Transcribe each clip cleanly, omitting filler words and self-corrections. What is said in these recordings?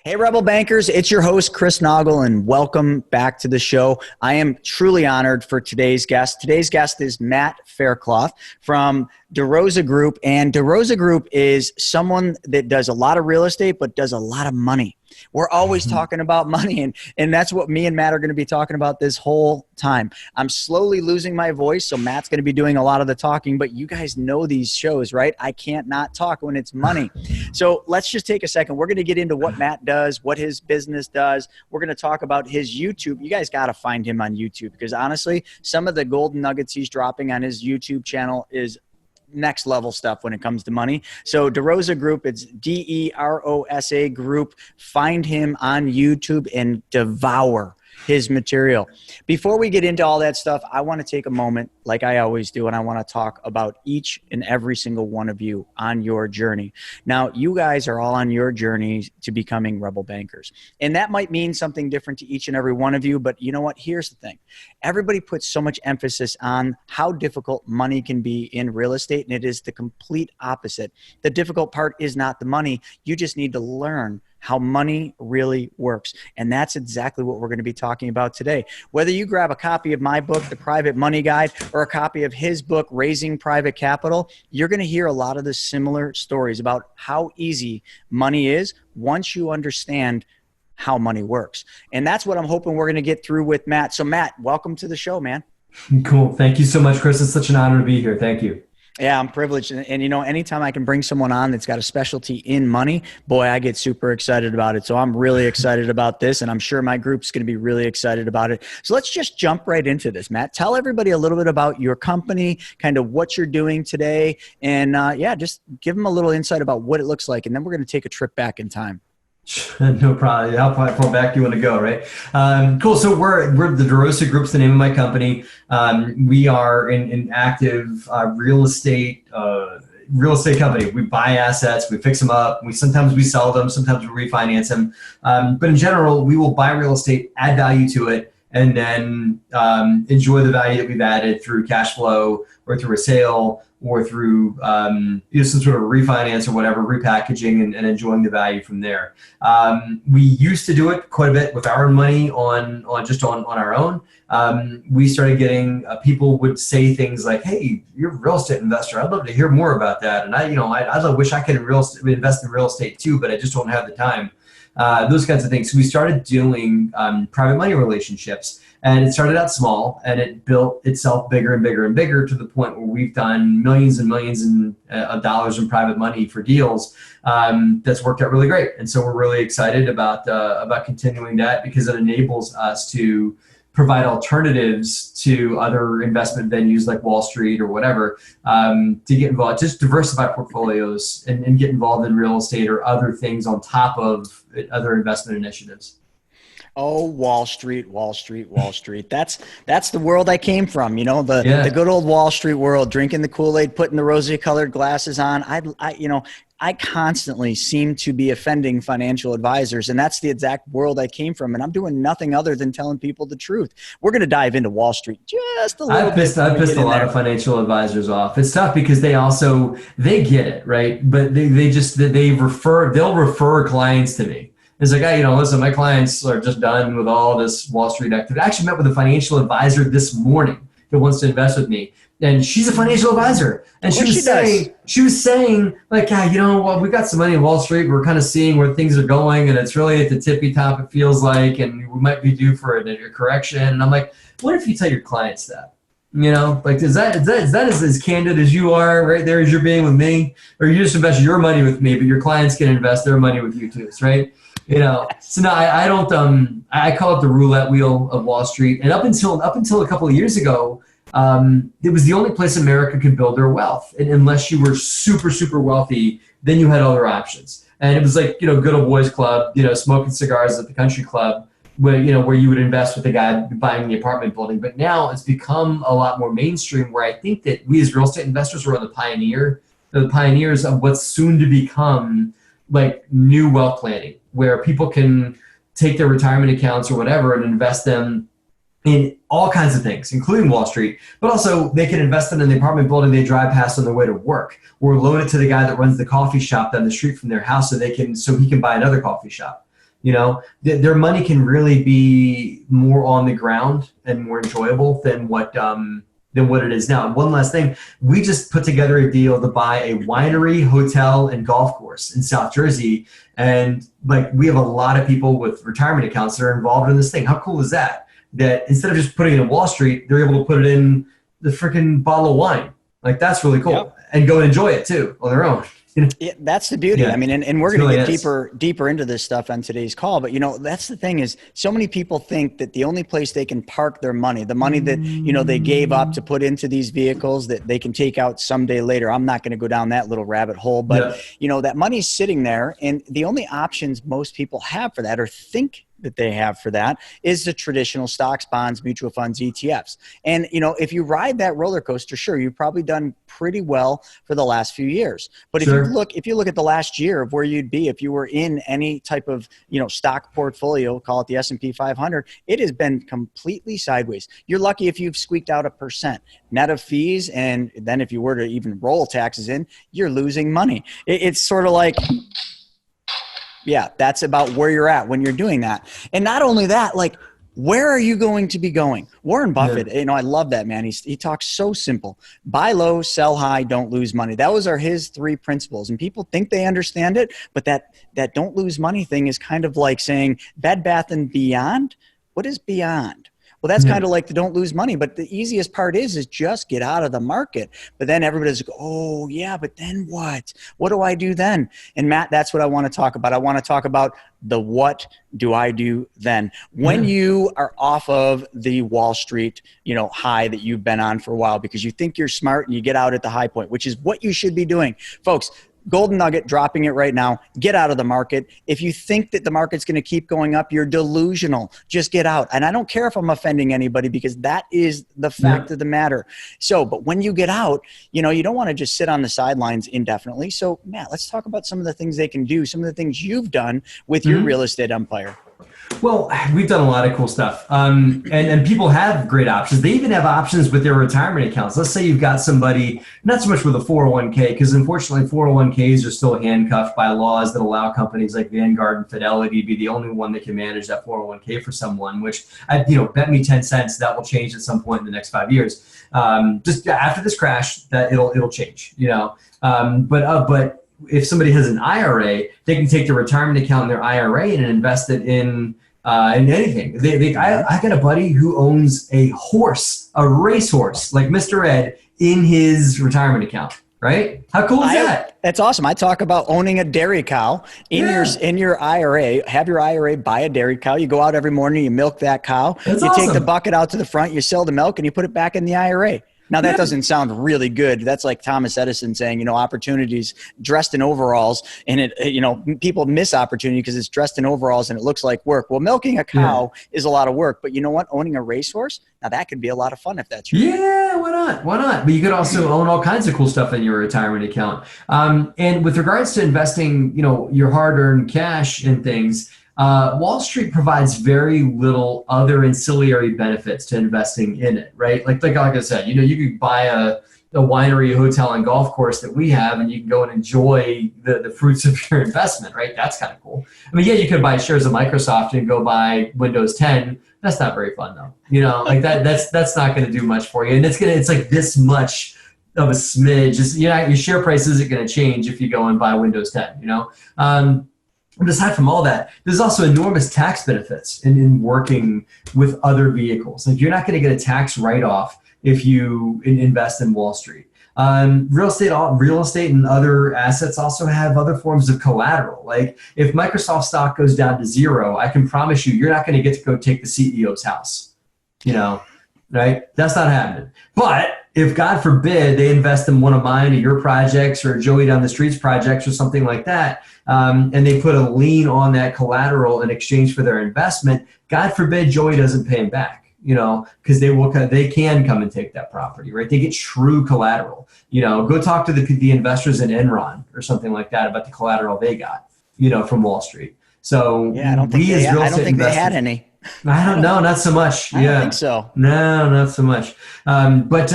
Hey, Rebel Bankers, it's your host, Chris Noggle, and welcome back to the show. I am truly honored for today's guest. Today's guest is Matt Faircloth from DeRosa Group, and DeRosa Group is someone that does a lot of real estate, but does a lot of money. We're always talking about money, and that's what me and Matt are going to be talking about this whole time. I'm slowly losing my voice, so Matt's going to be doing a lot of the talking, but you guys know these shows, right? I can't not talk when it's money. So let's just take a second. We're going to get into what Matt does, what his business does. We're going to talk about his YouTube. You guys got to find him on YouTube because honestly, some of the golden nuggets he's dropping on his YouTube channel is next level stuff when it comes to money. So DeRosa Group, it's DeRosa Group. Find him on YouTube and devour his material. Before we get into all that stuff, I want to take a moment, like I always do, and I want to talk about each and every single one of you on your journey. Now, you guys are all on your journey to becoming Rebel Bankers, and that might mean something different to each and every one of you, but you know what? Here's the thing. Everybody puts so much emphasis on how difficult money can be in real estate, and it is the complete opposite. The difficult part is not the money. You just need to learn how money really works. And that's exactly what we're going to be talking about today. Whether you grab a copy of my book, The Private Money Guide, or a copy of his book, Raising Private Capital, you're going to hear a lot of the similar stories about how easy money is once you understand how money works. And that's what I'm hoping we're going to get through with Matt. So Matt, welcome to the show, man. Cool. Thank you so much, Chris. It's such an honor to be here. Thank you. Yeah, I'm privileged. And you know, anytime I can bring someone on that's got a specialty in money, boy, I get super excited about it. So I'm really excited about this, and I'm sure my group's going to be really excited about it. So let's just jump right into this, Matt. Tell everybody a little bit about your company, kind of what you're doing today, and yeah, just give them a little insight about what it looks like, and then we're going to take a trip back in time. No problem. How far back do you want to go, right? Cool. So we're the DeRosa Group's the name of my company. We are an active real estate company. We buy assets, we fix them up. Sometimes we sell them, sometimes we refinance them. But in general, we will buy real estate, add value to it, and then enjoy the value that we've added through cash flow or through a sale or through some sort of refinance or whatever, repackaging and enjoying the value from there. We used to do it quite a bit with our own money on our own. We started getting people would say things like, "Hey, you're a real estate investor. I'd love to hear more about that." And I wish I could invest in real estate too, but I just don't have the time. Those kinds of things. So we started doing private money relationships. And it started out small, and it built itself bigger and bigger and bigger to the point where we've done millions and millions of dollars in private money for deals. That's worked out really great, and so we're really excited about continuing that because it enables us to provide alternatives to other investment venues like Wall Street or whatever to get involved, just diversify portfolios and get involved in real estate or other things on top of other investment initiatives. Oh, Wall Street, Wall Street, Wall Street. That's the world I came from, the good old Wall Street world, drinking the Kool-Aid, putting the rosy-colored glasses on. I constantly seem to be offending financial advisors, and that's the exact world I came from, and I'm doing nothing other than telling people the truth. We're going to dive into Wall Street just a little bit. I've pissed a lot of financial advisors off. It's tough because they get it, right? But they'll refer clients to me. It's like, hey, listen, my clients are just done with all this Wall Street activity. I actually met with a financial advisor this morning that wants to invest with me. And she's a financial advisor. And she was saying like, well, we got some money in Wall Street. We're kind of seeing where things are going. And it's really at the tippy top, it feels like, and we might be due for a correction. And I'm like, what if you tell your clients that? Is that as candid as you are right there as you're being with me? Or you just invest your money with me, but your clients can invest their money with you too, right? So no, I don't. I call it the roulette wheel of Wall Street. And up until a couple of years ago, it was the only place America could build their wealth. And unless you were super, super wealthy, then you had other options. And it was like good old boys club, smoking cigars at the country club, where you would invest with the guy buying the apartment building. But now it's become a lot more mainstream, where I think that we as real estate investors are the pioneers of what's soon to become like new wealth planning, where people can take their retirement accounts or whatever and invest them in all kinds of things, including Wall Street, but also they can invest them in the apartment building they drive past on their way to work, or loan it to the guy that runs the coffee shop down the street from their house so he can buy another coffee shop. Their money can really be more on the ground and more enjoyable than what it is now. And one last thing, we just put together a deal to buy a winery, hotel, and golf course in South Jersey. And we have a lot of people with retirement accounts that are involved in this thing. How cool is that? That instead of just putting it in Wall Street, they're able to put it in the freaking bottle of wine. That's really cool. Yep. And go and enjoy it too on their own. Yeah, that's the beauty. I mean, and we're going to get deeper into this stuff on today's call. But, that's the thing is so many people think that the only place they can park their money, the money that, they gave up to put into these vehicles that they can take out someday later. I'm not going to go down that little rabbit hole. But, that money's sitting there. And the only options most people have for that or think that they have for that is the traditional stocks, bonds, mutual funds, ETFs. And, if you ride that roller coaster, sure, you've probably done pretty well for the last few years. But if you look at the last year of where you'd be, if you were in any type of, stock portfolio, call it the S&P 500, it has been completely sideways. You're lucky if you've squeaked out 1% net of fees. And then if you were to even roll taxes in, you're losing money. It's sort of like, yeah, that's about where you're at when you're doing that. And not only that, where are you going to be going? Warren Buffett, I love that, man. He talks so simple. Buy low, sell high, don't lose money. That was his 3 principles. And people think they understand it, but that don't lose money thing is kind of like saying Bed Bath & Beyond. What is beyond? Well, that's kind of like the don't lose money. But the easiest part is just get out of the market. But then everybody's like, oh, yeah, but then what? What do I do then? And Matt, that's what I want to talk about. I want to talk about the what do I do then? When you are off of the Wall Street, high that you've been on for a while because you think you're smart and you get out at the high point, which is what you should be doing. Folks, golden nugget, dropping it right now. Get out of the market. If you think that the market's going to keep going up, you're delusional. Just get out. And I don't care if I'm offending anybody because that is the fact of the matter. So, but when you get out, you don't want to just sit on the sidelines indefinitely. So, Matt, let's talk about some of the things they can do, some of the things you've done with your real estate empire. Well, we've done a lot of cool stuff. And people have great options. They even have options with their retirement accounts. Let's say you've got somebody, not so much with a 401k, because unfortunately 401ks are still handcuffed by laws that allow companies like Vanguard and Fidelity to be the only one that can manage that 401k for someone, which, bet me 10 cents that will change at some point in the next 5 years. Just after this crash, that it'll change, but if somebody has an IRA, they can take their retirement account in their IRA and invest it in anything. I got a buddy who owns a racehorse, like Mr. Ed, in his retirement account. Right? How cool is that? That's awesome. I talk about owning a dairy cow in your IRA. Have your IRA buy a dairy cow. You go out every morning, you milk that cow. That's awesome. Take the bucket out to the front, you sell the milk, and you put it back in the IRA. Now, that doesn't sound really good. That's like Thomas Edison saying, opportunities dressed in overalls, and people miss opportunity because it's dressed in overalls and it looks like work. Well, milking a cow is a lot of work, but you know what? Owning a racehorse, now that could be a lot of fun if that's your Yeah, why not? Why not? But you could also own all kinds of cool stuff in your retirement account. And with regards to investing, your hard-earned cash in things, Wall Street provides very little other ancillary benefits to investing in it, right? Like I said, you could buy a winery, hotel, and golf course that we have, and you can go and enjoy the fruits of your investment, right? That's kind of cool. I mean, you could buy shares of Microsoft and go buy Windows 10. That's not very fun though. That's not going to do much for you. And it's like this much of a smidge. Your share price isn't going to change if you go and buy Windows 10, But aside from all that, there's also enormous tax benefits in working with other vehicles. Like you're not going to get a tax write-off if you invest in Wall Street. Real estate and other assets also have other forms of collateral. Like if Microsoft stock goes down to 0, I can promise you're not going to get to go take the CEO's house, right? That's not happening. But if God forbid they invest in one of mine or your projects or Joey down the street's projects or something like that, and they put a lien on that collateral in exchange for their investment, God forbid Joey doesn't pay him back. Because they can come and take that property, right? They get true collateral. Go talk to the investors in Enron or something like that about the collateral they got, from Wall Street. So I don't think they had any. I don't know, not so much. I don't think so. No, not so much. But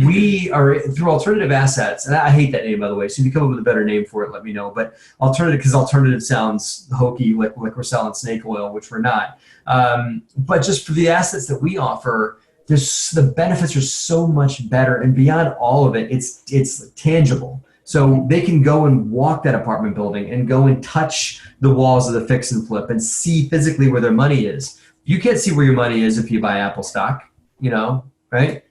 we are through alternative assets, and I hate that name, by the way. So if you come up with a better name for it, let me know. But alternative, because alternative sounds hokey, like we're selling snake oil, which we're not. But just for the assets that we offer, the benefits are so much better, and beyond all of it, it's tangible. So they can go and walk that apartment building and go and touch the walls of the fix and flip and see physically where their money is. You can't see where your money is if you buy Apple stock, right?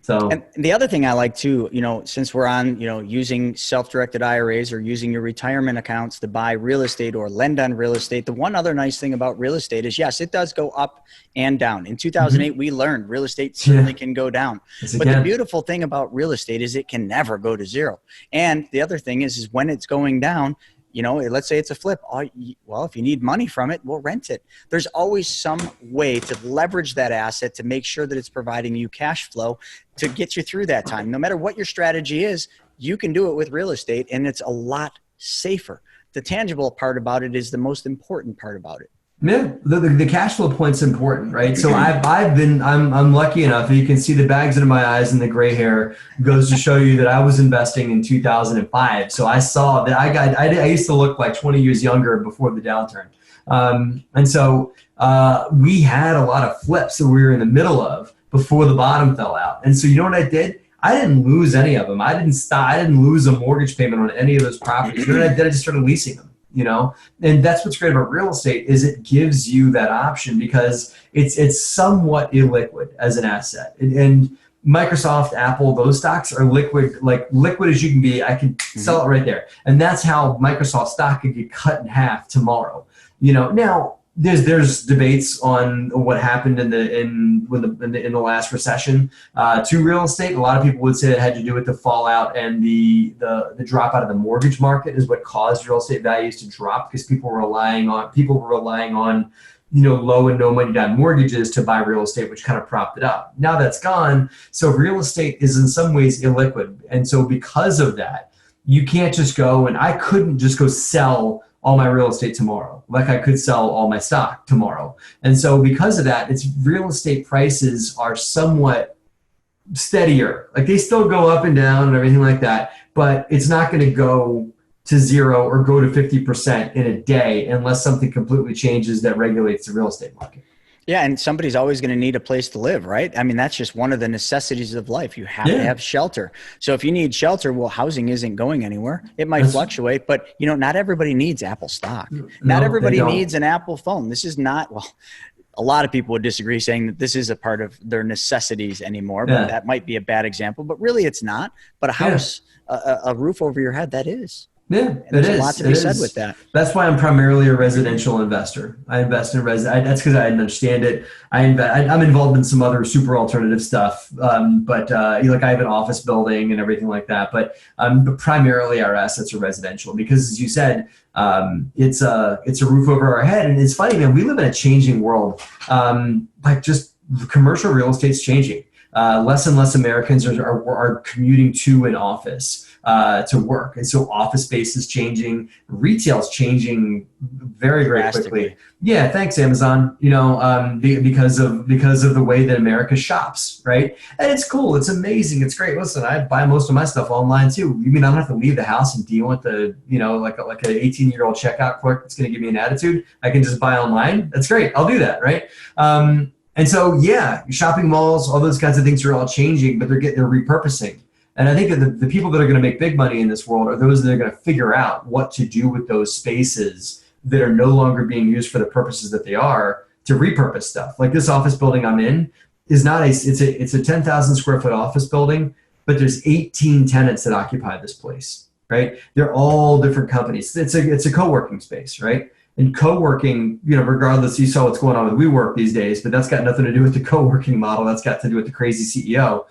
So, and the other thing I like too, since we're on, using self-directed IRAs or using your retirement accounts to buy real estate or lend on real estate, the one other nice thing about real estate is, yes, it does go up and down. In 2008, we learned real estate certainly can go down. Yes, but the beautiful thing about real estate is it can never go to zero. And the other thing is when it's going down, let's say it's a flip. Well, if you need money from it, we'll rent it. There's always some way to leverage that asset to make sure that it's providing you cash flow to get you through that time. No matter what your strategy is, you can do it with real estate, and it's a lot safer. The tangible part about it is the most important part about it. Yeah, the cash flow point's important, right? So I'm lucky enough, you can see the bags under my eyes and the gray hair goes to show you that I was investing in 2005. So I saw that I used to look like 20 years younger before the downturn. And so we had a lot of flips that we were in the middle of before the bottom fell out. And so you know what I did? I didn't lose any of them. I didn't lose a mortgage payment on any of those properties. You know what I did? I just started leasing them. And that's what's great about real estate is it gives you that option because it's somewhat illiquid as an asset. And Microsoft, Apple, those stocks are liquid as you can be. I can sell it right there. And that's how Microsoft stock could get cut in half tomorrow. Now there's debates on what happened in the last recession to real estate. A lot of people would say it had to do with the fallout and the drop out of the mortgage market is what caused real estate values to drop because people were relying on low and no money down mortgages to buy real estate, which kind of propped it up. Now that's gone. So real estate is in some ways illiquid. And so because of that, you can't just go, and I couldn't just go sell all my real estate tomorrow, like I could sell all my stock tomorrow. And so because of that, it's real estate prices are somewhat steadier. Like they still go up and down and everything like that, but it's not going to go to zero or go to 50% in a day unless something completely changes that regulates the real estate market. Yeah, and somebody's always going to need a place to live, right? I mean, that's just one of the necessities of life. You have to have shelter. So if you need shelter, well, housing isn't going anywhere. It might fluctuate, but not everybody needs Apple stock. Not everybody needs an Apple phone. This is not, well, a lot of people would disagree saying that this is a part of their necessities anymore, but that might be a bad example, but really it's not. But a house, a roof over your head, that is. Yeah, there's a lot to be said with that. That's why I'm primarily a residential investor. I invest in that's because I understand it. I'm involved in some other super alternative stuff, but I have an office building and everything like that. But primarily our assets are residential because, as you said, it's a roof over our head. And it's funny, man. We live in a changing world. Just commercial real estate's changing. Less and less Americans are commuting to an office to work. And so office space is changing, retail's changing very, very quickly. Yeah. Thanks, Amazon, because of the way that America shops. Right. And it's cool. It's amazing. It's great. Listen, I buy most of my stuff online too. You mean I don't have to leave the house and deal with the, like an 18-year-old checkout clerk that's going to give me an attitude. I can just buy online. That's great. I'll do that. Right. And so, shopping malls, all those kinds of things are all changing, but they're repurposing. And I think that the people that are going to make big money in this world are those that are going to figure out what to do with those spaces that are no longer being used for the purposes that they are to repurpose stuff. Like this office building I'm in is it's a 10,000 square foot office building, but there's 18 tenants that occupy this place, right? They're all different companies. It's a co-working space, right? And co-working, regardless, you saw what's going on with WeWork these days, but that's got nothing to do with the co-working model. That's got to do with the crazy CEO,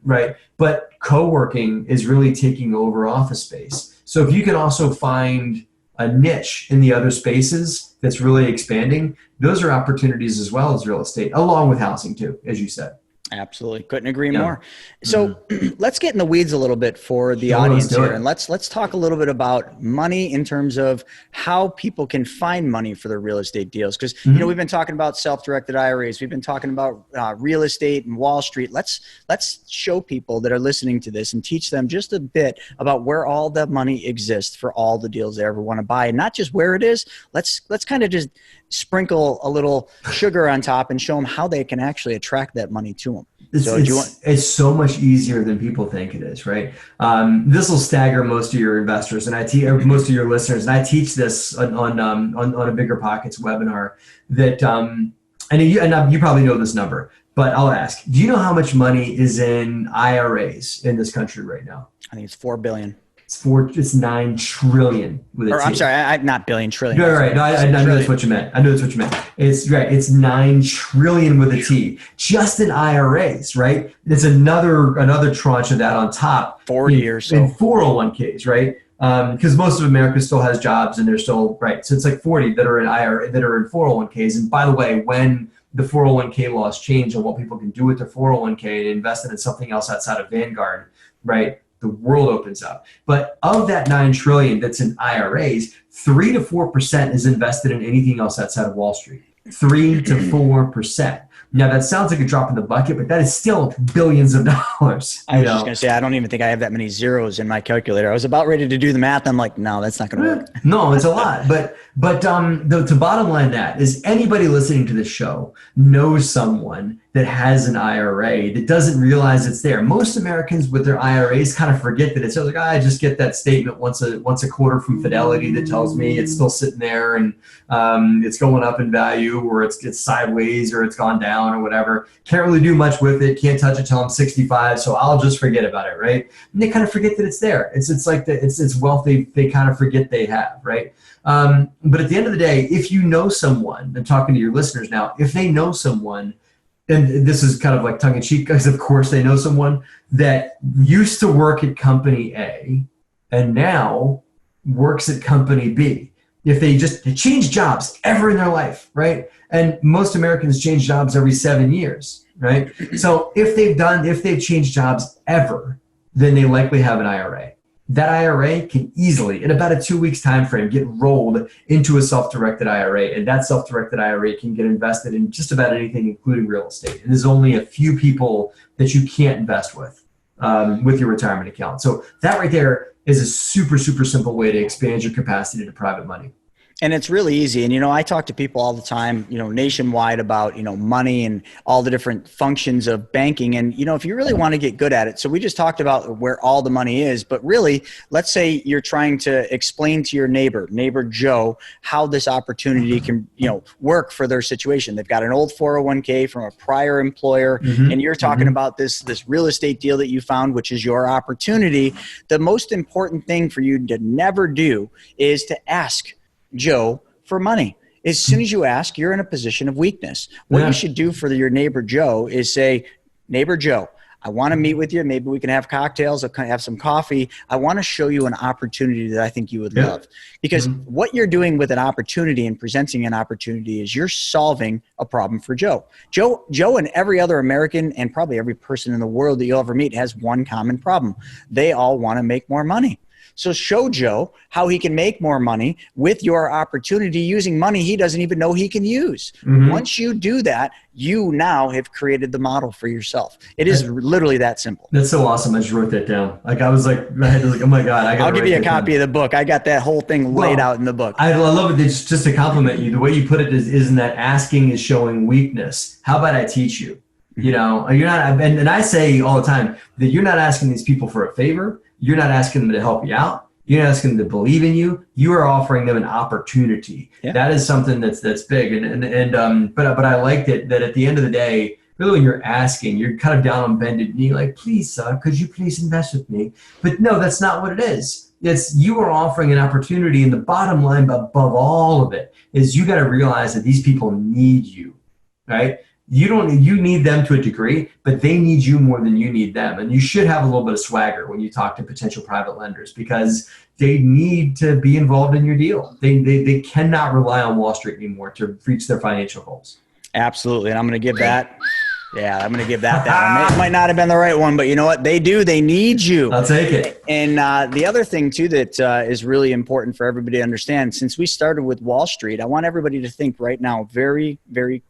right? But co-working is really taking over office space. So if you can also find a niche in the other spaces that's really expanding, those are opportunities as well as real estate, along with housing too, as you said. Absolutely. Couldn't agree more. So let's get in the weeds a little bit for the audience here. And let's talk a little bit about money in terms of how people can find money for their real estate deals. Because, we've been talking about self-directed IRAs. We've been talking about real estate and Wall Street. Let's show people that are listening to this and teach them just a bit about where all the money exists for all the deals they ever want to buy. And not just where it is. Let's kind of just sprinkle a little sugar on top and show them how they can actually attract that money to them. It's so much easier than people think it is, right? This will stagger most of your investors and most of your listeners. And I teach this on a Bigger Pockets webinar that, and you probably know this number, but I'll ask, do you know how much money is in IRAs in this country right now? I think it's 4 billion. It's 9 trillion with a T. I'm sorry, not billion, trillion. No, right. No, I knew that's what you meant. It's right. It's 9 trillion with a T, just in IRAs, right? It's another tranche of that on top. 40 or so. In 401ks, right? Because most of America still has jobs and they're still, right. So it's like 40 that are in IRA, that are in 401ks. And by the way, when the 401k laws change on what people can do with their 401k and invest it in something else outside of Vanguard, right? The world opens up. But of that 9 trillion that's in IRAs, 3 to 4% is invested in anything else outside of Wall Street. 3 to 4%. Now that sounds like a drop in the bucket, but that is still billions of dollars. I was just going to say, I don't even think I have that many zeros in my calculator. I was about ready to do the math. I'm like, no, that's not going to work. No, it's a lot. But the bottom line that is anybody listening to this show knows someone that has an IRA that doesn't realize it's there. Most Americans with their IRAs kind of forget that it's like, I just get that statement once a quarter from Fidelity that tells me it's still sitting there and it's going up in value, or it's sideways, or it's gone down, or whatever. Can't really do much with it. Can't touch it till I'm 65, so I'll just forget about it, right? And they kind of forget that it's there. It's like it's wealth they kind of forget they have, right? But at the end of the day, if you know someone, I'm talking to your listeners now, if they know someone, and this is kind of like tongue in cheek, because of course they know someone that used to work at company A and now works at company B. If they change jobs ever in their life, right? And most Americans change jobs every 7 years, right? So if they've changed jobs ever, then they likely have an IRA. That IRA can easily, in about a 2 weeks time frame, get rolled into a self-directed IRA, and that self-directed IRA can get invested in just about anything, including real estate. And there's only a few people that you can't invest with your retirement account. So that right there is a super, super simple way to expand your capacity to private money. And it's really easy. And, I talk to people all the time, nationwide about, money and all the different functions of banking. And, if you really want to get good at it, so we just talked about where all the money is, but really, let's say you're trying to explain to your neighbor Joe, how this opportunity can, work for their situation. They've got an old 401k from a prior employer, and you're talking about this real estate deal that you found, which is your opportunity. The most important thing for you to never do is to ask Joe for money. As soon as you ask, you're in a position of weakness. What you should do for your neighbor Joe is say, neighbor Joe, I want to meet with you. Maybe we can have cocktails or have some coffee. I want to show you an opportunity that I think you would love. Because what you're doing with an opportunity and presenting an opportunity is you're solving a problem for Joe. Joe and every other American and probably every person in the world that you'll ever meet has one common problem. They all want to make more money. So show Joe how he can make more money with your opportunity using money he doesn't even know he can use. Once you do that, you now have created the model for yourself. It is literally that simple. That's so awesome. I just wrote that down. I was like, oh my God. I'll give you a copy of the book. I got that whole thing laid out in the book. I love it. It's just to compliment you. The way you put it isn't that asking is showing weakness. How about I teach you? You're not, and I say all the time that you're not asking these people for a favor. You're not asking them to help you out. You're not asking them to believe in you. You are offering them an opportunity. Yeah. That is something that's big. But I liked it that at the end of the day, really when you're asking, you're kind of down on bended knee, like, please, could you please invest with me? But no, that's not what it is. It's you are offering an opportunity, and the bottom line above all of it is you got to realize that these people need you, right? You need them to a degree, but they need you more than you need them. And you should have a little bit of swagger when you talk to potential private lenders, because they need to be involved in your deal. They cannot rely on Wall Street anymore to reach their financial goals. Absolutely. And I'm going to give that Yeah, I'm going to give that one. It might not have been the right one, but you know what? They do. They need you. I'll take it. And the other thing, too, that is really important for everybody to understand, since we started with Wall Street, I want everybody to think right now very, very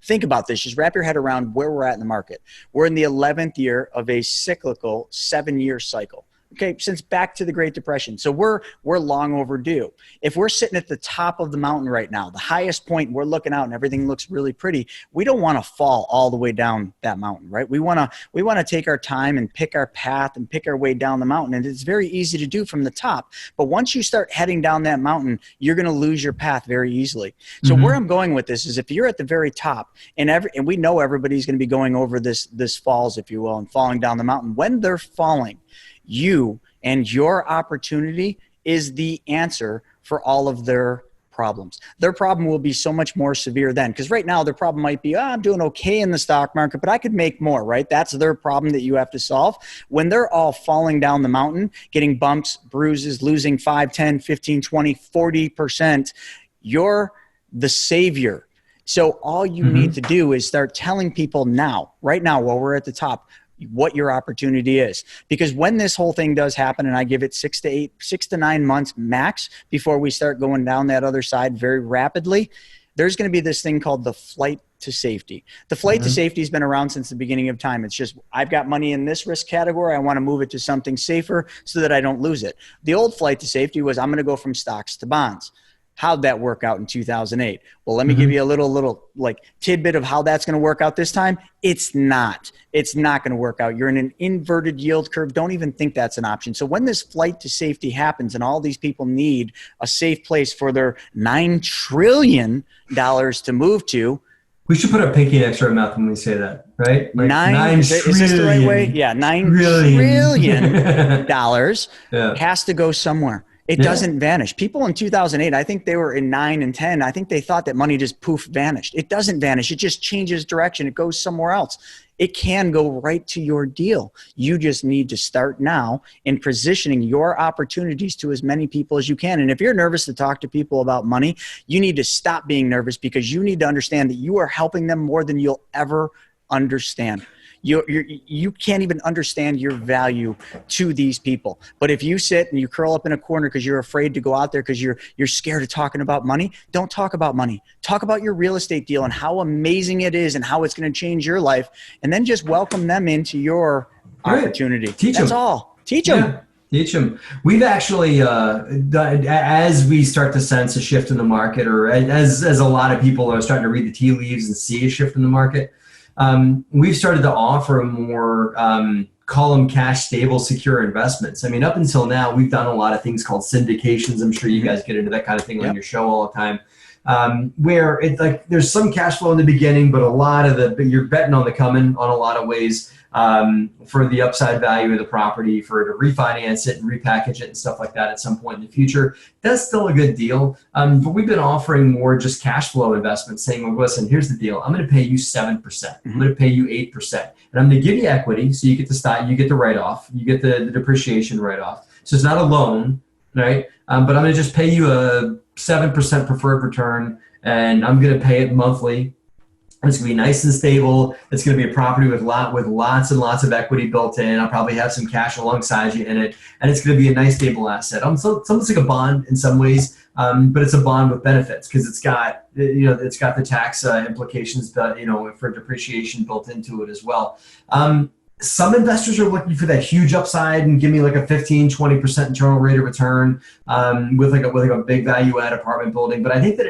think about this. Just wrap your head around where we're at in the market. We're in the 11th year of a cyclical 7-year cycle. Okay, since back to the Great Depression. So we're long overdue. If we're sitting at the top of the mountain right now, the highest point, we're looking out and everything looks really pretty, we don't want to fall all the way down that mountain, right? We want to take our time and pick our path and pick our way down the mountain. And it's very easy to do from the top. But once you start heading down that mountain, you're going to lose your path very easily. So where I'm going with this is if you're at the very top and we know everybody's going to be going over this falls, if you will, and falling down the mountain. When they're falling, you and your opportunity is the answer for all of their problems. Their problem will be so much more severe then, because right now their problem might be, I'm doing okay in the stock market, but I could make more, right? That's their problem that you have to solve. When they're all falling down the mountain, getting bumps, bruises, losing 5, 10, 15, 20, 40%, you're the savior. So all you need to do is start telling people now, right now, while we're at the top, what your opportunity is. Because when this whole thing does happen, and I give it 6 to 9 months max before we start going down that other side very rapidly, there's going to be this thing called the flight to safety. The flight to safety has been around since the beginning of time. It's just, I've got money in this risk category. I want to move it to something safer so that I don't lose it. The old flight to safety was, I'm going to go from stocks to bonds. How'd that work out in 2008? Well, let me give you a little tidbit of how that's going to work out this time. It's not going to work out. You're in an inverted yield curve. Don't even think that's an option. So when this flight to safety happens and all these people need a safe place for their $9 trillion to move to, we should put a pinky next to our mouth when we say that, right? Like $9 trillion. Is this the right way? Yeah, $9 trillion has to go somewhere. It doesn't vanish. People in 2008, I think they were in 9 and 10. I think they thought that money just poof vanished. It doesn't vanish. It just changes direction. It goes somewhere else. It can go right to your deal. You just need to start now in positioning your opportunities to as many people as you can. And if you're nervous to talk to people about money, you need to stop being nervous, because you need to understand that you are helping them more than you'll ever understand. You can't even understand your value to these people. But if you sit and you curl up in a corner because you're afraid to go out there because you're scared of talking about money, don't talk about money. Talk about your real estate deal and how amazing it is and how it's going to change your life. And then just welcome them into your opportunity. Teach That's them. all. Teach them. Yeah. Teach them. We've actually, as we start to sense a shift in the market, or as a lot of people are starting to read the tea leaves and see a shift in the market, we've started to offer more, call them cash stable, secure investments. I mean, up until now, we've done a lot of things called syndications. I'm sure you guys get into that kind of thing on your show all the time, where it's like there's some cash flow in the beginning, but a lot of you're betting on the coming on a lot of ways, for the upside value of the property, for to refinance it and repackage it and stuff like that at some point in the future. That's still a good deal. But we've been offering more just cash flow investments, saying, well, listen, here's the deal. I'm going to pay you 7%. I'm going to pay you 8%. And I'm going to give you equity. So you get the stock, you get the write-off, you get the depreciation write-off. So it's not a loan, right? But I'm going to just pay you a 7% preferred return, and I'm going to pay it monthly. It's going to be nice and stable. It's going to be a property with lots and lots of equity built in. I'll probably have some cash alongside you in it, and it's going to be a nice stable asset. So it's almost like a bond in some ways, but it's a bond with benefits because it's got the tax implications, for depreciation built into it as well. Some investors are looking for that huge upside and give me like a 15, 20% internal rate of return with a big value add apartment building. But I think that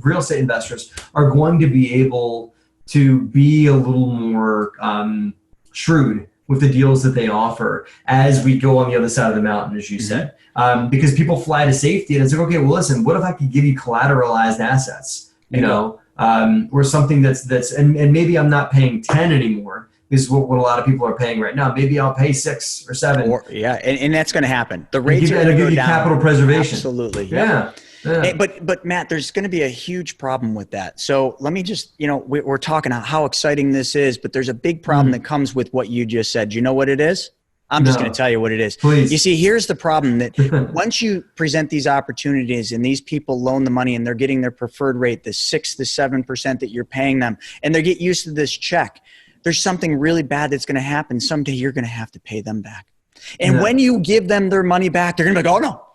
real estate investors are going to be able to be a little more shrewd with the deals that they offer as we go on the other side of the mountain, as you said, because people fly to safety and it's like, okay, well, listen, what if I could give you collateralized assets, or something that's and maybe I'm not paying 10 anymore. Is what a lot of people are paying right now. Maybe I'll pay 6 or 7. And that's going to happen. The rates are going to go down. Capital preservation. Absolutely. Yeah. But Matt, there's going to be a huge problem with that. So let me just, we're talking about how exciting this is, but there's a big problem that comes with what you just said. Do you know what it is? I'm just going to tell you what it is. Please. You see, here's the problem that once you present these opportunities and these people loan the money and they're getting their preferred rate, the 6 to 7% that you're paying them, and they get used to this check, there's something really bad that's going to happen. Someday you're going to have to pay them back. And when you give them their money back, they're going to be like, oh,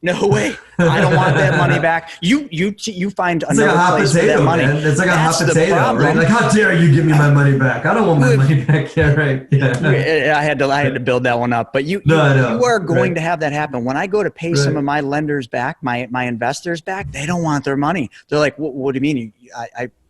no way. I don't want that money back. You find another place for that money. Man. It's like a hot potato, right? Like, how dare you give me my money back? I don't want my money back. Yeah, right. Yeah. I had to build that one up. But you are going to have that happen. When I go to pay some of my lenders back, my investors back, they don't want their money. They're like, what do you mean?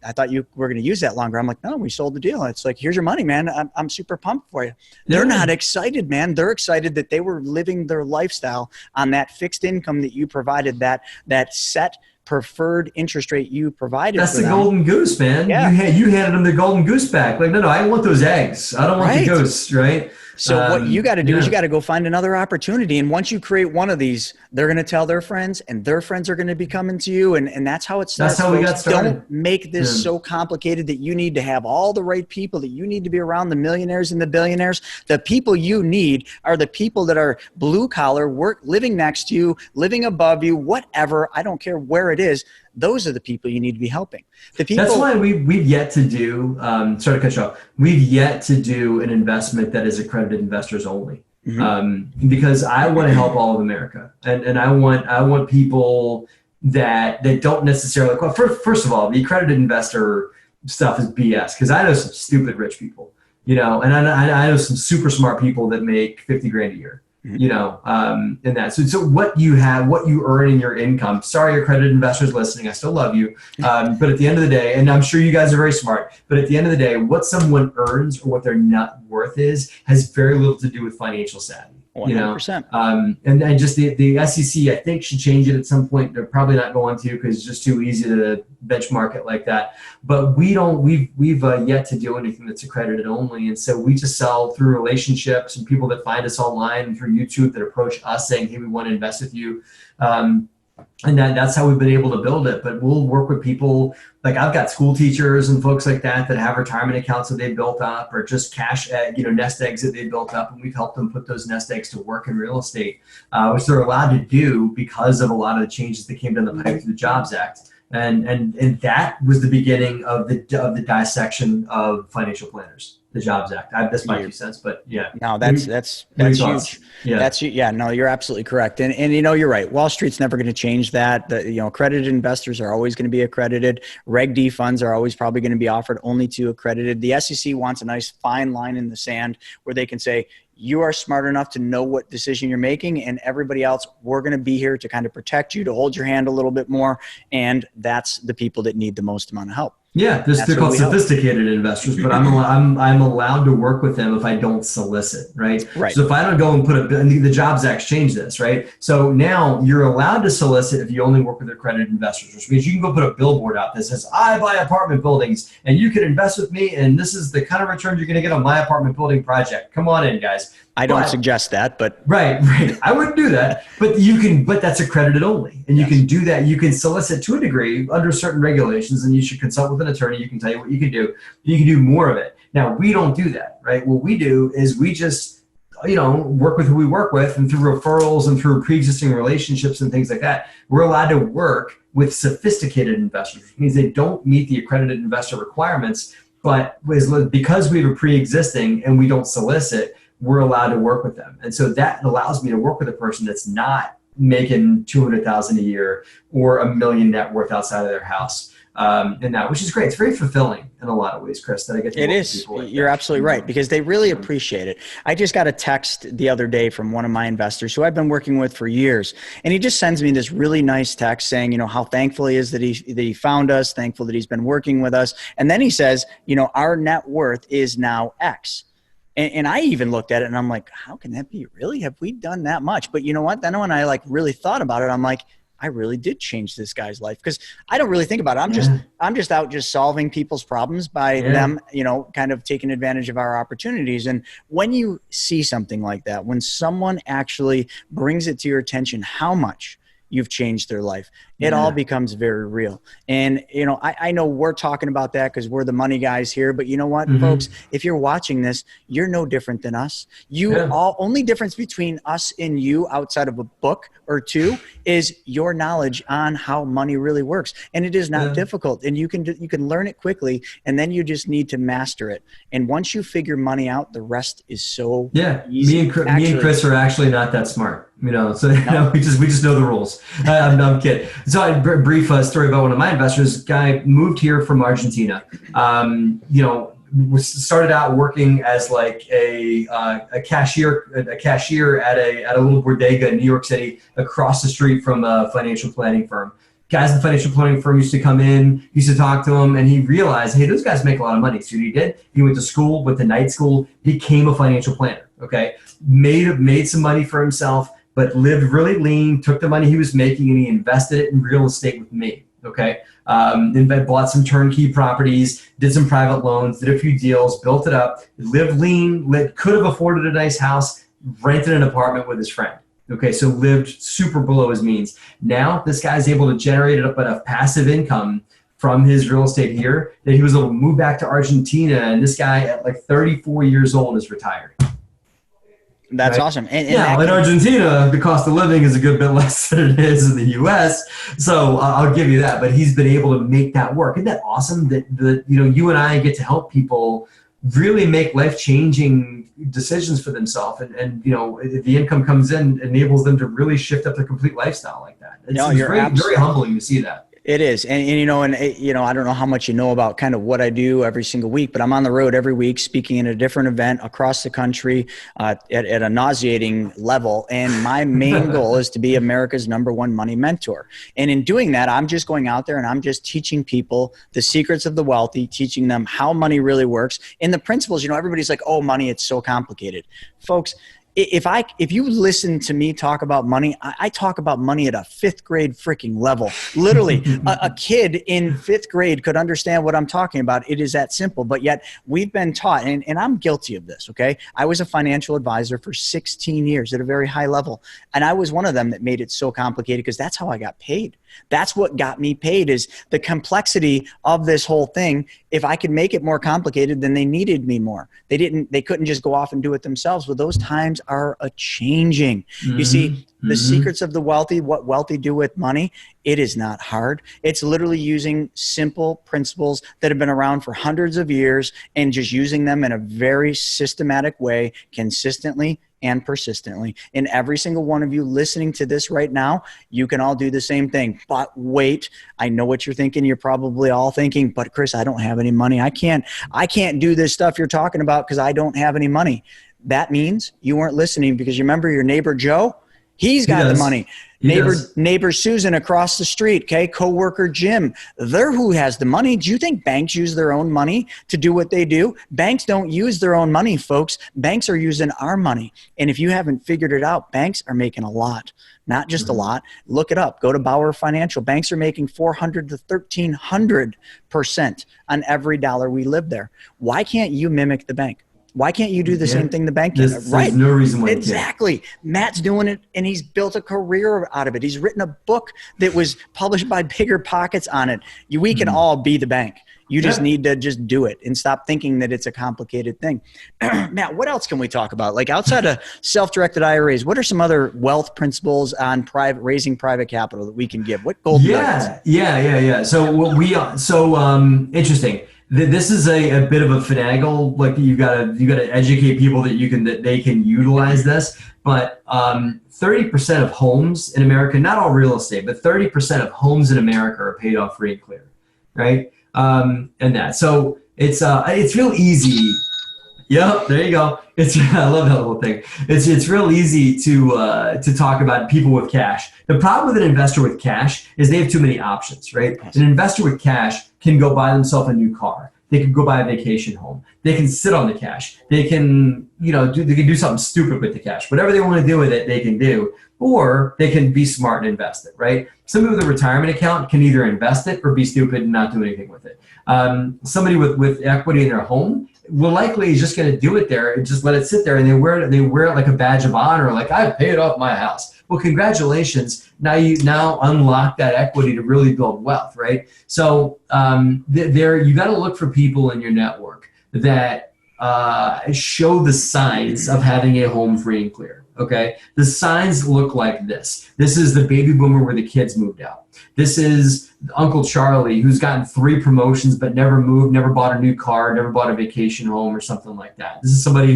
I thought you were going to use that longer. I'm like, no, we sold the deal. It's like, here's your money, man. I'm super pumped for you. They're not excited, man. They're excited that they were living their lifestyle on that fixed income that you provided, that set preferred interest rate you provided. That's the golden goose, man. Yeah. You handed them the golden goose back. Like, no, I want those eggs. I don't want the goose, right? So what you got to do is you got to go find another opportunity. And once you create one of these, they're going to tell their friends, and their friends are going to be coming to you. And that's how it starts. That's how we got started. Don't make this so complicated that you need to have all the right people, that you need to be around the millionaires and the billionaires. The people you need are the people that are blue collar, living next to you, living above you, whatever. I don't care where it is. Those are the people you need to be helping. The people. That's why we've yet to do, sorry to cut you off, we've yet to do an investment that is accredited investors only. Because I want to help all of America. And I want people that don't necessarily, well, first of all, the accredited investor stuff is BS, because I know some stupid rich people, and I know some super smart people that make 50 grand a year. In that. So what you earn in your income, sorry, accredited investors listening, I still love you. But at the end of the day, and I'm sure you guys are very smart, but at the end of the day, what someone earns or what their net worth has very little to do with financial savvy. 100%. And just the SEC, I think, should change it at some point. They're probably not going to, because it's just too easy to benchmark it like that. But we've yet to do anything that's accredited only. And so we just sell through relationships and people that find us online and through YouTube that approach us saying, hey, we want to invest with you. And that's how we've been able to build it. But we'll work with people, like I've got school teachers and folks like that have retirement accounts that they built up, or just cash, nest eggs that they built up. And we've helped them put those nest eggs to work in real estate, which they're allowed to do because of a lot of the changes that came down the pipe through the Jobs Act. And that was the beginning of the dissection of financial planners. The Jobs Act. That's my 2 cents, but yeah. No, that's huge. Yeah. No, you're absolutely correct. And you're right. Wall Street's never going to change that. Accredited investors are always going to be accredited. Reg D funds are always probably going to be offered only to accredited. The SEC wants a nice fine line in the sand where they can say, you are smart enough to know what decision you're making, and everybody else, we're going to be here to kind of protect you, to hold your hand a little bit more. And that's the people that need the most amount of help. Yeah, they're called sophisticated investors, but I'm allowed to work with them if I don't solicit, right? Right. So if I don't go and the Jobs Act changed this, right? So now you're allowed to solicit if you only work with accredited investors, which means you can go put a billboard out that says, I buy apartment buildings and you can invest with me, and this is the kind of return you're going to get on my apartment building project. Come on in, guys. I don't suggest that, but right. I wouldn't do that, but but that's accredited only, and you can do that. You can solicit to a degree under certain regulations, and you should consult with an attorney. You can tell you what you can do. You can do more of it. Now, we don't do that, right? What we do is we just, work with who we work with, and through referrals and through pre-existing relationships and things like that, we're allowed to work with sophisticated investors, which means they don't meet the accredited investor requirements, but because we have a pre-existing and we don't solicit, we're allowed to work with them. And so that allows me to work with a person that's not making $200,000 a year or $1 million net worth outside of their house. Which is great. It's very fulfilling in a lot of ways, Chris, that I get to work with people like You're absolutely right, because they really appreciate it. I just got a text the other day from one of my investors who I've been working with for years. And he just sends me this really nice text saying, how thankful he is that he found us, thankful that he's been working with us. And then he says, our net worth is now X. And I even looked at it and I'm like, how can that be? Really? Have we done that much? But you know what? Then when I really thought about it, I'm like, I really did change this guy's life, because I don't really think about it. I'm just out solving people's problems by them, kind of taking advantage of our opportunities. And when you see something like that, when someone actually brings it to your attention, how much you've changed their life, it all becomes very real. And, you know, I know we're talking about that because we're the money guys here, but you know what, folks, if you're watching this, you're no different than us. Only difference between us and you outside of a book or two is your knowledge on how money really works. And it is not difficult, and you can learn it quickly, and then you just need to master it. And once you figure money out, the rest is so easy. Me and Chris are actually not that smart, you know, so we just know the rules. I'm kidding. So a brief story about one of my investors. Guy moved here from Argentina. You know, started out working as like a cashier at a little bodega in New York City, across the street from a financial planning firm. Guys in the financial planning firm used to come in, used to talk to him, and he realized, hey, those guys make a lot of money. So what he did, he went to school, went to night school, became a financial planner. Okay, made some money for himself, but lived really lean, took the money he was making and he invested it in real estate with me, okay? And bought some turnkey properties, did some private loans, did a few deals, built it up, lived lean, could have afforded a nice house, rented an apartment with his friend, okay? So lived super below his means. Now this guy's able to generate enough passive income from his real estate here that he was able to move back to Argentina, and this guy at like 34 years old is retired. That's awesome. And in Argentina, the cost of living is a good bit less than it is in the U.S. So I'll give you that. But he's been able to make that work. Isn't that awesome? That you and I get to help people really make life-changing decisions for themselves, and you know, the income comes in, enables them to really shift up their complete lifestyle like that. It's very humbling to see that. It is. And you know, I don't know how much you know about kind of what I do every single week, but I'm on the road every week speaking at a different event across the country at a nauseating level. And my main goal is to be America's #1 money mentor. And in doing that, I'm just going out there and I'm just teaching people the secrets of the wealthy, teaching them how money really works. And the principles, you know, everybody's like, oh, money, it's so complicated. Folks, if you listen to me talk about money, I talk about money at a 5th grade freaking level. Literally, a kid in 5th grade could understand what I'm talking about. It is that simple, but yet we've been taught, and I'm guilty of this, okay? I was a financial advisor for 16 years at a very high level, and I was one of them that made it so complicated because that's how I got paid. That's what got me paid, is the complexity of this whole thing. If I could make it more complicated, then they needed me more. They couldn't just go off and do it themselves. Well, those times are a-changing. You see, the secrets of the wealthy, what wealthy do with money, it is not hard. It's literally using simple principles that have been around for hundreds of years and just using them in a very systematic way, consistently and persistently. And every single one of you listening to this right now, you can all do the same thing. But wait, I know what you're thinking. You're probably all thinking, but Chris, I don't have any money. I can't do this stuff you're talking about because I don't have any money. That means you weren't listening, because you remember your neighbor Joe? He's got the money. Neighbor Susan across the street, okay? Coworker Jim, they're who has the money. Do you think banks use their own money to do what they do? Banks don't use their own money, folks. Banks are using our money. And if you haven't figured it out, banks are making a lot. Not just a lot. Look it up. Go to Bauer Financial. Banks are making 400 to 1,300% on every dollar we live there. Why can't you mimic the bank? Why can't you do the same thing the bank can? There's no reason why. Exactly. Matt's doing it, and he's built a career out of it. He's written a book that was published by Bigger Pockets on it. We can all be the bank. You just need to just do it and stop thinking that it's a complicated thing. Matt, what else can we talk about? Like outside of self-directed IRAs, what are some other wealth principles on raising private capital that we can give? What gold nuggets? Yeah. So interesting. This is a bit of a finagle. Like you gotta educate people that they can utilize this. But 30% of homes in America, not all real estate, but 30% of homes in America are paid off free and clear, right? So it's real easy. Yep, there you go. I love that little thing. It's real easy to talk about people with cash. The problem with an investor with cash is they have too many options, right? An investor with cash can go buy themselves a new car. They can go buy a vacation home. They can sit on the cash. They can, do something stupid with the cash. Whatever they want to do with it, they can do. Or they can be smart and invest it, right? Somebody with a retirement account can either invest it or be stupid and not do anything with it. Somebody with equity in their home will likely is just going to do it there and just let it sit there, and they wear it like a badge of honor, like I paid off my house. Well, congratulations. You now unlock that equity to really build wealth, right? So you got to look for people in your network that show the signs of having a home free and clear. Okay, the signs look like this. This is the baby boomer where the kids moved out. This is Uncle Charlie who's gotten 3 promotions but never moved, never bought a new car, never bought a vacation home or something like that. This is somebody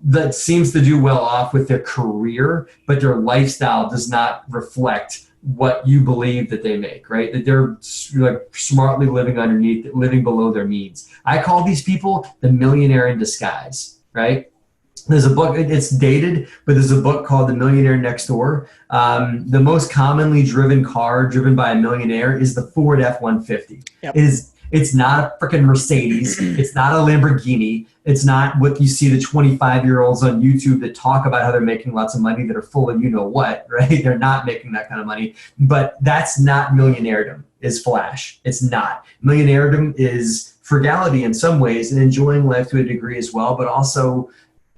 that seems to do well off with their career, but their lifestyle does not reflect what you believe that they make, right? That they're like smartly living below their means. I call these people the millionaire in disguise, right? There's a book, it's dated, but there's a book called The Millionaire Next Door. The most commonly driven car driven by a millionaire is the Ford F-150. Yep. It's not a freaking Mercedes. It's not a Lamborghini. It's not what you see the 25-year-olds on YouTube that talk about how they're making lots of money that are full of you know what, right? They're not making that kind of money. But that's not millionairedom, is flash. It's not. Millionairedom is frugality in some ways and enjoying life to a degree as well, but also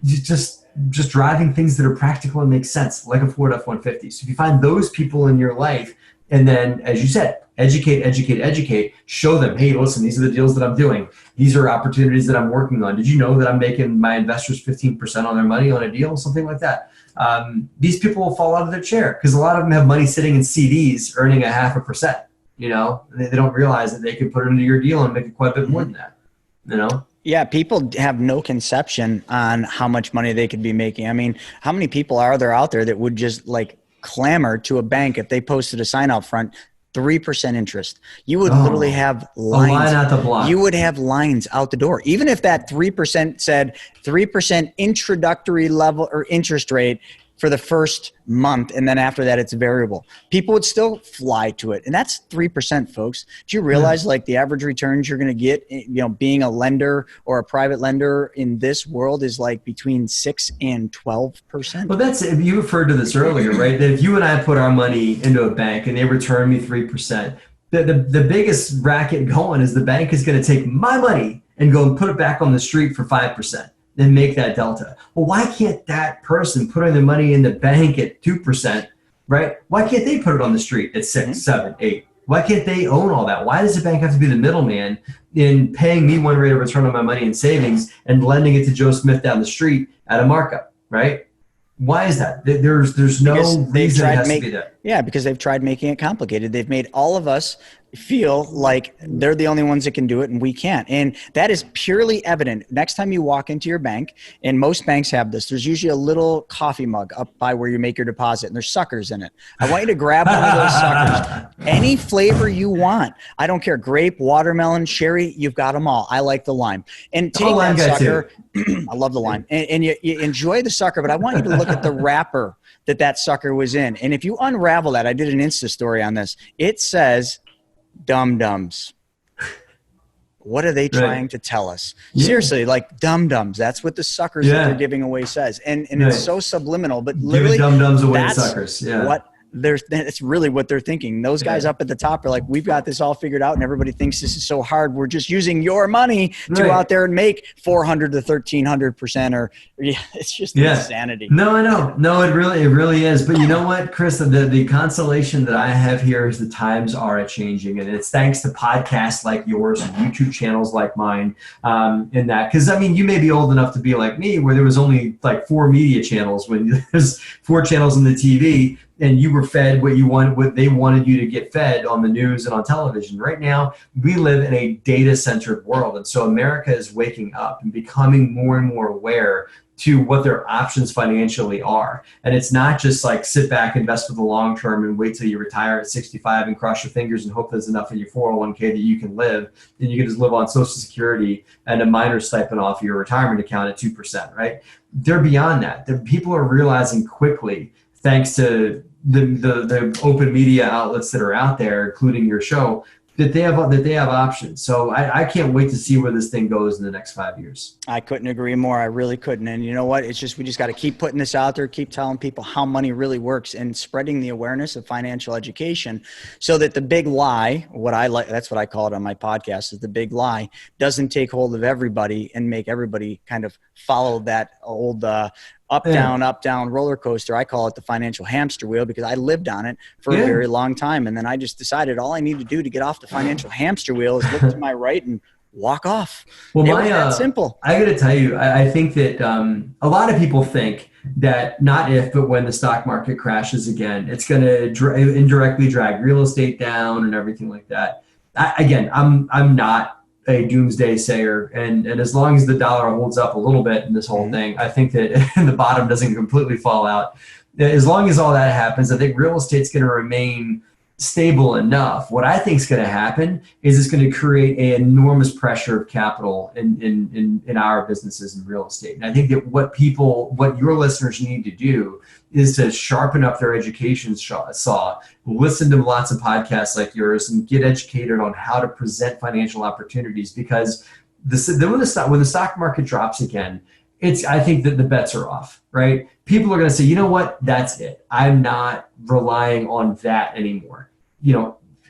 just driving things that are practical and make sense, like a Ford F-150. So if you find those people in your life, and then, as you said, educate, show them, hey, listen, these are the deals that I'm doing. These are opportunities that I'm working on. Did you know that I'm making my investors 15% on their money on a deal? Something like that. These people will fall out of their chair because a lot of them have money sitting in CDs earning 0.5%. You know, they don't realize that they could put it into your deal and make it quite a bit more than that, you know? Yeah, people have no conception on how much money they could be making. I mean, how many people are there out there that would just like clamor to a bank if they posted a sign out front, 3% interest? You would literally have lines. A line out the block. You would have lines out the door. Even if that 3% said 3% introductory level or interest rate for the first month, and then after that it's variable, people would still fly to it. And that's 3%, folks. Do you realize like the average returns you're going to get, you know, being a lender or a private lender in this world is like between 6 and 12%? Well, that's, if you referred to this earlier, right? That if you and I put our money into a bank and they return me 3%, the biggest racket going is the bank is going to take my money and go and put it back on the street for 5%. Then make that delta. Well, why can't that person put their money in the bank at 2%, right? Why can't they put it on the street at 6, 7, 8? Why can't they own all that? Why does the bank have to be the middleman in paying me one rate of return on my money in savings and lending it to Joe Smith down the street at a markup, right? Why is that? There's no reason it has to be that. Yeah, because they've tried making it complicated. They've made all of us feel like they're the only ones that can do it and we can't. And that is purely evident. Next time you walk into your bank, and most banks have this, there's usually a little coffee mug up by where you make your deposit and there's suckers in it. I want you to grab one of those suckers. Any flavor you want. I don't care. Grape, watermelon, cherry, you've got them all. I like the lime. And take that sucker. I love the lime. And you enjoy the sucker, but I want you to look at the wrapper that sucker was in. And if you unravel that, I did an Insta story on this. It says dum-dums. What are they trying to tell us? Seriously, like dum-dums. That's what the suckers that they're giving away says. And it's so subliminal, but literally dum-dums away to suckers. Yeah. That's really what they're thinking. Those guys up at the top are like, we've got this all figured out and everybody thinks this is so hard. We're just using your money to go out there and make 400 to 1300%, or it's just insanity. No, I know. No, it really is. But you know what, Chris, the consolation that I have here is the times are a-changing, and it's thanks to podcasts like yours and YouTube channels like mine, in that. Because I mean, you may be old enough to be like me, where there was only like 4 media channels when there's 4 channels on the TV. And you were fed what they wanted you to get fed on the news and on television. Right now, we live in a data-centered world. And so America is waking up and becoming more and more aware to what their options financially are. And it's not just like sit back, invest for the long term and wait till you retire at 65 and cross your fingers and hope there's enough in your 401k that you can live. And you can just live on Social Security and a minor stipend off your retirement account at 2%, right? They're beyond that. The people are realizing quickly, thanks to the open media outlets that are out there, including your show, that they have options. So I can't wait to see where this thing goes in the next 5 years. I couldn't agree more. I really couldn't. And you know what? It's just, we just got to keep putting this out there, keep telling people how money really works and spreading the awareness of financial education so that the big lie, that's what I call it on my podcast, is the big lie, doesn't take hold of everybody and make everybody kind of follow that old, up, down roller coaster. I call it the financial hamster wheel because I lived on it for a very long time. And then I just decided all I need to do to get off the financial hamster wheel is look to my right and walk off. Well, it was that simple. I got to tell you, I think that a lot of people think that not if, but when the stock market crashes again, it's going to indirectly drag real estate down and everything like that. I'm not a doomsday sayer, and as long as the dollar holds up a little bit in this whole thing, I think that the bottom doesn't completely fall out. As long as all that happens, I think real estate's going to remain stable enough. What I think is going to happen is it's going to create an enormous pressure of capital in our businesses in real estate. And I think that what your listeners need to do is to sharpen up their education saw, listen to lots of podcasts like yours, and get educated on how to present financial opportunities. Because when the stock market drops again, I think that the bets are off, right? People are going to say, you know what, that's it. I'm not relying on that anymore.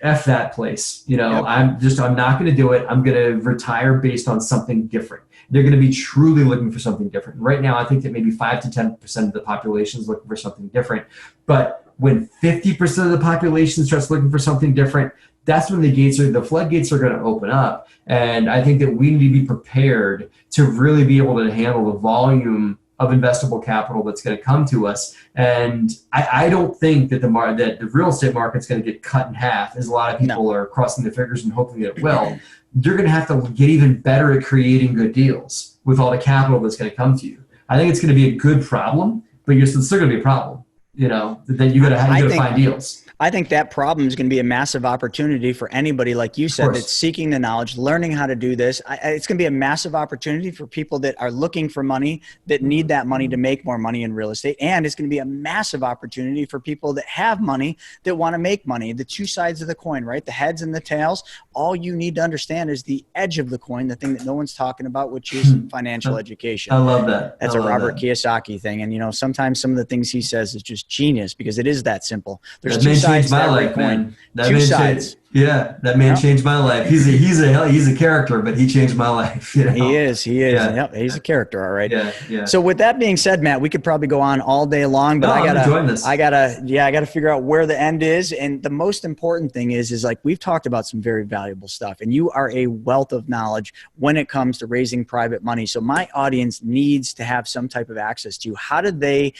F that place. I'm not going to do it. I'm going to retire based on something different. They're going to be truly looking for something different. Right now, I think that maybe 5 to 10% of the population is looking for something different. But when 50% of the population starts looking for something different, that's when the floodgates are going to open up. And I think that we need to be prepared to really be able to handle the volume of investable capital that's going to come to us. And I don't think that that the real estate market's going to get cut in half, as a lot of people are crossing their fingers and hoping that it will. You're going to have to get even better at creating good deals with all the capital that's going to come to you. I think it's going to be a good problem, but it's still going to be a problem. Then you got to find deals. I think that problem is going to be a massive opportunity for anybody, like you said, that's seeking the knowledge, learning how to do this. It's going to be a massive opportunity for people that are looking for money, that need that money to make more money in real estate. And it's going to be a massive opportunity for people that have money, that want to make money. The two sides of the coin, right? The heads and the tails. All you need to understand is the edge of the coin, the thing that no one's talking about, which is financial education. I love that. That's a Robert Kiyosaki thing. And, sometimes some of the things he says is just genius because it is that simple. There's two sides to every coin. Two sides. That man changed my life. He's a character, but he changed my life. He is. Yeah. Yep, he's a character. All right. Yeah. So with that being said, Matt, we could probably go on all day long, but I gotta figure out where the end is. And the most important thing is like we've talked about some very valuable stuff, and you are a wealth of knowledge when it comes to raising private money. So my audience needs to have some type of access to you. How would they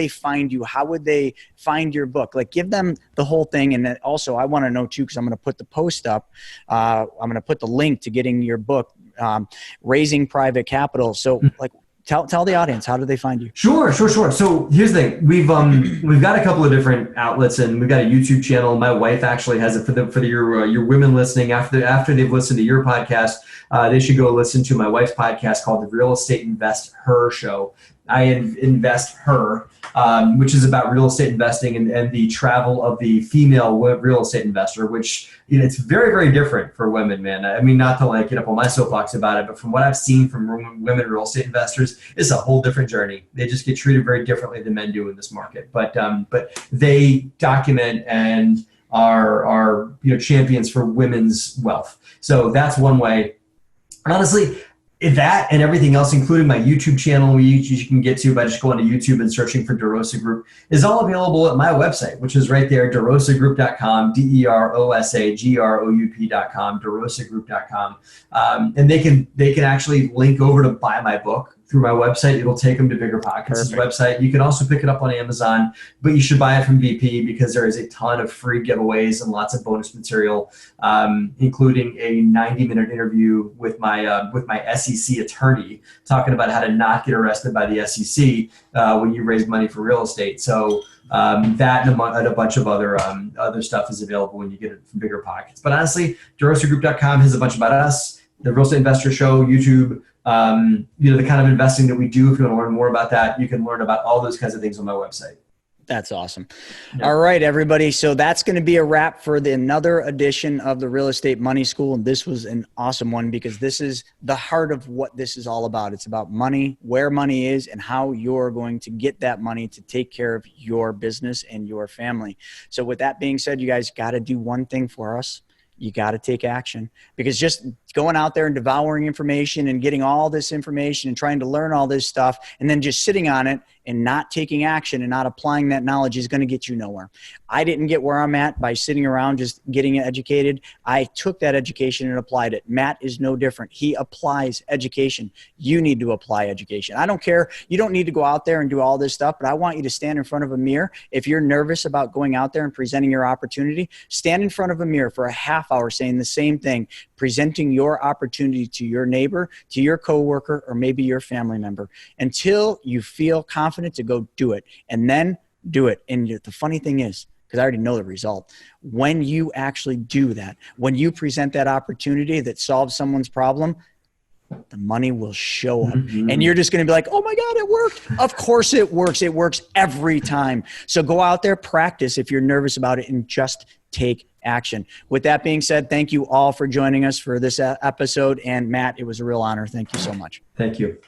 find you? How would they find your book? Like, give them the whole thing. And then also I want to know too, because I'm going to put the post up. I'm going to put the link to getting your book, Raising Private Capital. So tell the audience, how do they find you? Sure. So here's the thing. We've got a couple of different outlets, and we've got a YouTube channel. My wife actually has it for your women listening. After they've listened to your podcast, they should go listen to my wife's podcast called the Real Estate Invest Her Show. I Invest Her, which is about real estate investing and the travel of the female real estate investor, which it's very, very different for women, man. I mean, not to get up on my soapbox about it, but from what I've seen from women real estate investors, it's a whole different journey. They just get treated very differently than men do in this market. But they document and are champions for women's wealth. So that's one way. Honestly, that and everything else, including my YouTube channel, you can get to by just going to YouTube and searching for DeRosa Group, is all available at my website, which is right there, derosagroup.com, DEROSAGROUP.com, derosagroup.com. And they can actually link over to buy my book through my website. It'll take them to Bigger Pockets' website. You can also pick it up on Amazon, but you should buy it from BP because there is a ton of free giveaways and lots of bonus material, including a 90-minute interview with my SEC attorney talking about how to not get arrested by the SEC when you raise money for real estate. So that and a bunch of other stuff is available when you get it from Bigger Pockets. But honestly, derosagroup.com has a bunch about us, the Real Estate Investor Show, YouTube, the kind of investing that we do. If you want to learn more about that, you can learn about all those kinds of things on my website. That's awesome. Yeah. All right, everybody. So that's going to be a wrap for another edition of the Real Estate Money School. And this was an awesome one because this is the heart of what this is all about. It's about money, where money is, and how you're going to get that money to take care of your business and your family. So with that being said, you guys got to do one thing for us. you got to take action, because just going out there and devouring information and getting all this information and trying to learn all this stuff and then just sitting on it and not taking action and not applying that knowledge is going to get you nowhere. I didn't get where I'm at by sitting around just getting educated. I took that education and applied it. Matt is no different. He applies education. You need to apply education. I don't care. You don't need to go out there and do all this stuff, but I want you to stand in front of a mirror. If you're nervous about going out there and presenting your opportunity, stand in front of a mirror for a half hour saying the same thing, presenting your opportunity to your neighbor, to your coworker, or maybe your family member, until you feel confident to go do it, and then do it. And the funny thing is, because I already know the result, when you actually do that, when you present that opportunity that solves someone's problem, the money will show up. And you're just going to be like, oh my God, it worked. Of course it works. It works every time. So go out there, practice if you're nervous about it, and just take action. With that being said, thank you all for joining us for this episode. And Matt, it was a real honor. Thank you so much. Thank you.